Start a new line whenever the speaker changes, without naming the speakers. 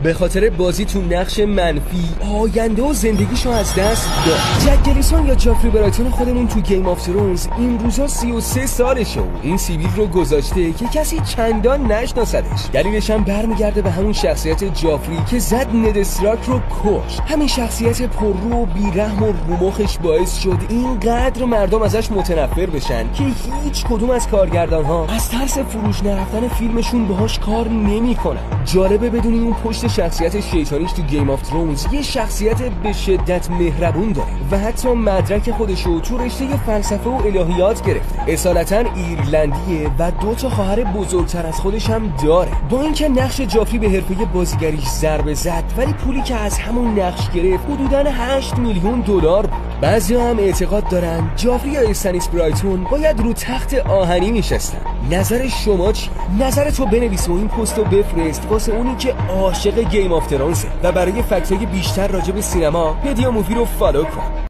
به خاطر بازی تو نقش منفی آینده و زندگیشو از دست داد. جک گلیسون یا جافری برایتون خودمون تو گیم آف ترونز این روزا 33 سالشه و این سیبیل رو گذاشته که کسی چندان نشناسدش. دلیلش هم برمیگرده به همون شخصیت جافری که زد ند استارک رو کش. همین شخصیت پررو و بیرحم و رومخش باعث شد اینقدر مردم ازش متنفر بشن که هیچ کدوم از کارگردان‌ها از ترس فروش نرفتن فیلمشون باهاش کار نمی‌کنن. جالبه بدونی اون پشت شخصیت شیطانیش تو گیم آف ترونز یه شخصیت به شدت مهربون داره و حتی مدرک خودشو تو رشته فلسفه و الهیات گرفته. اصالتاً ایرلندیه و 2 تا خواهر بزرگتر از خودش هم داره. با اینکه نقش جافری به حرفه بازیگریش ضربه زد، ولی پولی که از همون نقش گرفت حدوداً 8 میلیون دلار بود. بعضیا هم اعتقاد دارن جافری یا استنیس برایتون باید رو تخت آهنی میشستن. نظر شما چیه؟ نظرتو بنویس و این پستو بفرست واسه اونی که عاشق گیم آف ترونزه و برای فکتای بیشتر راجع به سینما پدیا مووی رو فالو کن.